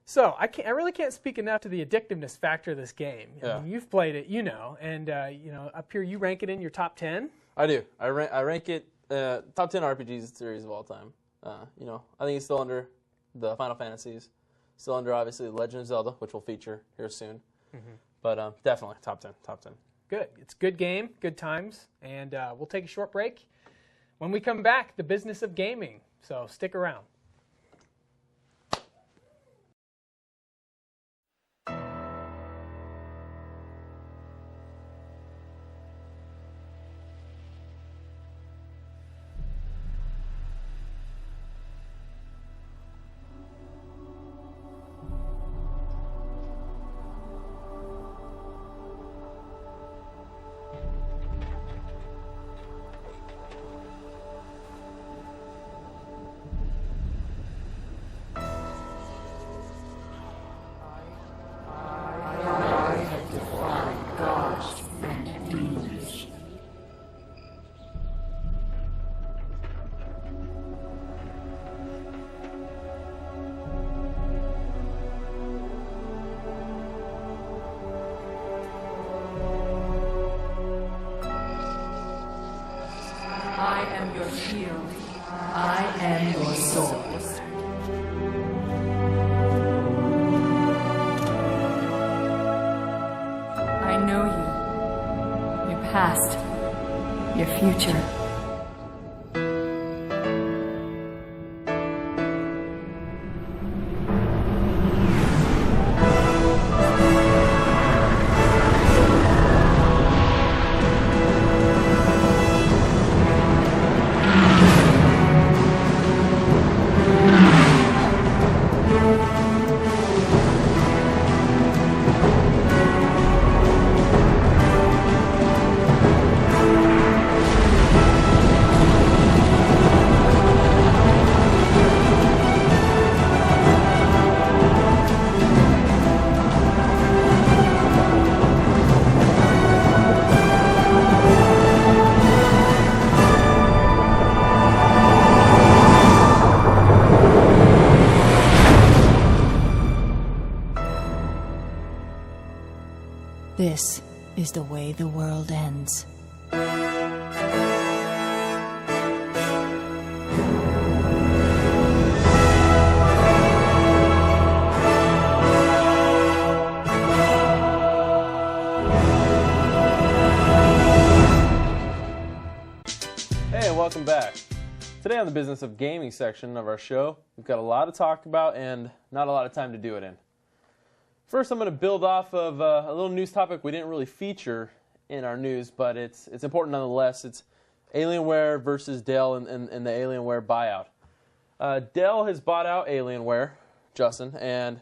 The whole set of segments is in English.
So I really can't speak enough to the addictiveness factor of this game. Yeah. I mean, you've played it, and up here you rank it in your top 10. I do. I rank it top 10 RPG series of all time. I think it's still under the Final Fantasies, still under obviously Legend of Zelda, which we'll feature here soon. But definitely top 10. Good. It's a good game, good times, and we'll take a short break. When we come back, the business of gaming. So stick around. I am your shield. I am your sword. I know you. Your past. Your future. This is the way the world ends. Hey, and welcome back. Today on the business of gaming section of our show, we've got a lot to talk about and not a lot of time to do it in. First, I'm going to build off of a little news topic we didn't really feature in our news, but it's important nonetheless. It's Alienware versus Dell and the Alienware buyout. Dell has bought out Alienware, Justin, and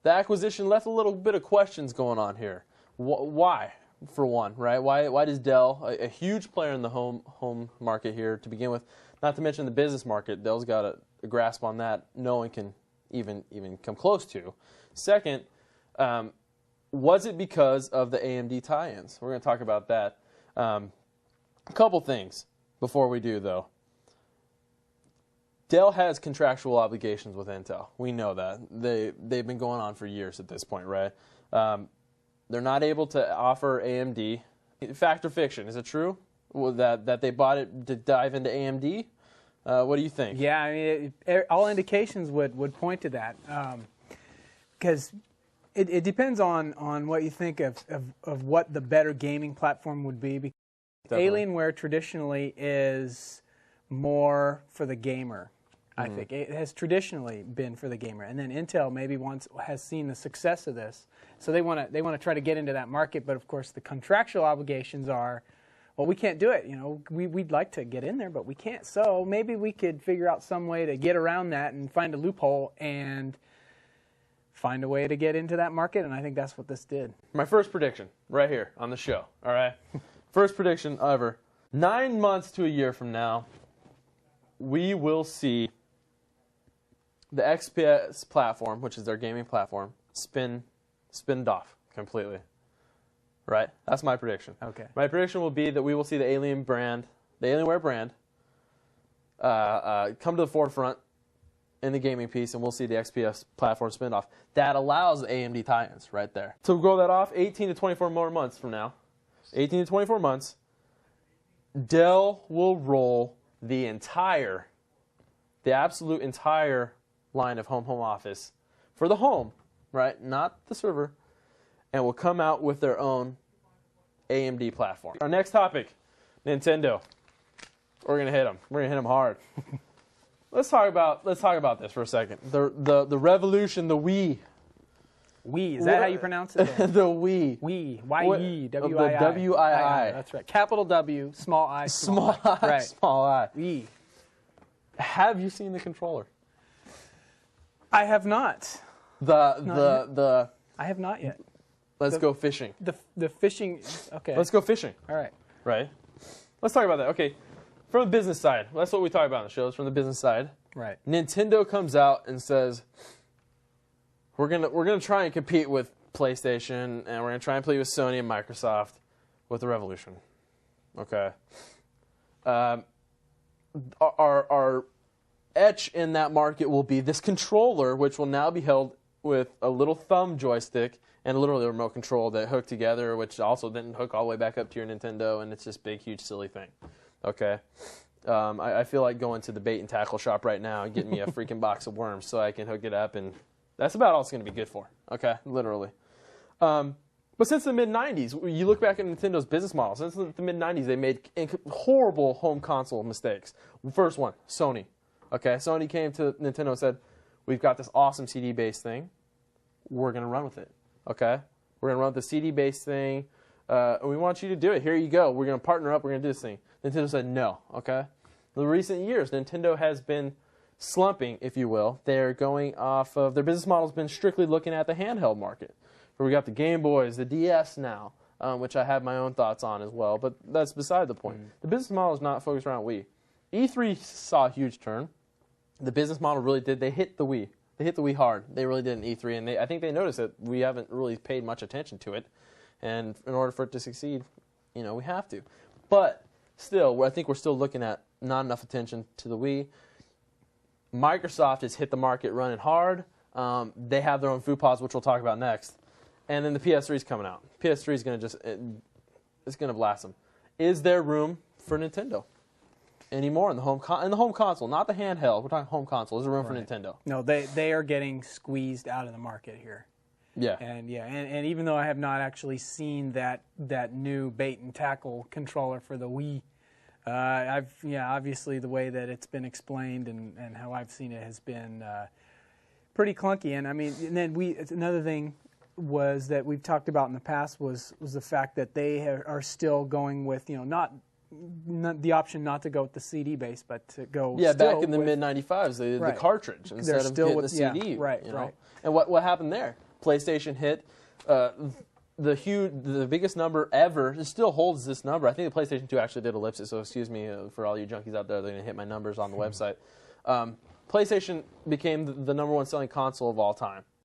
the acquisition left a little bit of questions going on here. Why, for one, right? Why does Dell, a huge player in the home market here to begin with, not to mention the business market, Dell's got a grasp on that no one can even come close to. Second, was it because of the AMD tie-ins? We're going to talk about that. A couple things before we do, though. Dell has contractual obligations with Intel. We know that. They've been going on for years at this point, right? They're not able to offer AMD. Fact or fiction? Is it true that they bought it to dive into AMD? What do you think? Yeah, I mean, all indications would point to that. Because it depends on what you think of what the better gaming platform would be. Because Alienware traditionally is more for the gamer, I think. It has traditionally been for the gamer. And then Intel maybe has seen the success of this. So they want to try to get into that market. But, of course, the contractual obligations are, well, we can't do it. You know, we'd like to get in there, but we can't. So maybe we could figure out some way to get around that and find a loophole and find a way to get into that market, and I think that's what this did. My first prediction, right here on the show, all right? First prediction ever. 9 months to a year from now, we will see the XPS platform, which is their gaming platform, spinned off completely. Right? That's my prediction. Okay. My prediction will be that we will see the Alienware brand, come to the forefront in the gaming piece, and we'll see the XPS platform spinoff. That allows the AMD tie-ins right there. To grow that off, 18 to 24 more months from now, 18 to 24 months, Dell will roll the absolute entire line of home office for the home, right? Not the server, and will come out with their own AMD platform. Our next topic, Nintendo. We're gonna hit them. We're gonna hit them hard. Let's talk about this for a second. The revolution, the Wii. Wii, is that how you pronounce it? The Wii. Wii, Y-E, W-I-I. The W-I-I. That's right. Capital W, small I, Small I, right. small I. Wii. Have you seen the controller? I have not. I have not yet. Let's go fishing. The fishing, okay. Let's go fishing. All right. Right. Let's talk about that. Okay. From the business side, that's what we talk about on the show. It's from the business side. Right. Nintendo comes out and says, we're gonna try and compete with PlayStation, and we're gonna try and compete with Sony and Microsoft with the Revolution. Okay. Our etch in that market will be this controller, which will now be held with a little thumb joystick and literally a remote control that hook together, which also didn't hook all the way back up to your Nintendo, and it's this big, huge, silly thing. Okay. I feel like going to the bait and tackle shop right now and getting me a freaking box of worms so I can hook it up, and that's about all it's going to be good for. Okay, literally. But since the mid-'90s, you look back at Nintendo's business model, since the mid-'90s, they made horrible home console mistakes. First one, Sony. Okay, Sony came to Nintendo and said, we've got this awesome CD-based thing. We're going to run with it. Okay? We're going to run with the CD-based thing. And we want you to do it. Here you go. We're going to partner up. We're going to do this thing. Nintendo said no. Okay? The recent years, Nintendo has been slumping, if you will. They're going off of their business model's been strictly looking at the handheld market. Where we got the Game Boys, the DS now, which I have my own thoughts on as well. But that's beside the point. The business model is not focused around Wii. E3 saw a huge turn. The business model really did. They hit the Wii. They hit the Wii hard. They really did in E3, and I think they noticed that we haven't really paid much attention to it. And in order for it to succeed, we have to. But still, I think we're still looking at not enough attention to the Wii. Microsoft has hit the market running hard. They have their own food pods, which we'll talk about next. And then the PS3 is coming out. PS3 is going to it's going to blast them. Is there room for Nintendo anymore in the home console, not the handheld? We're talking home console. Is there room for Nintendo? No, they are getting squeezed out of the market here. Yeah. And even though I have not actually seen that new bait and tackle controller for the Wii, obviously the way that it's been explained and how I've seen it has been pretty clunky. And I mean, and then another thing was that we've talked about in the past was the fact that they are still going with not the option not to go with the CD base, but to go back in the mid-'95s, the cartridge instead of hitting the CD. Right. And what happened there? PlayStation hit the biggest number ever. It still holds this number. I think the PlayStation 2 actually did ellipse it, so excuse me for all you junkies out there. They're going to hit my numbers on the website. PlayStation became the number one selling console of all time.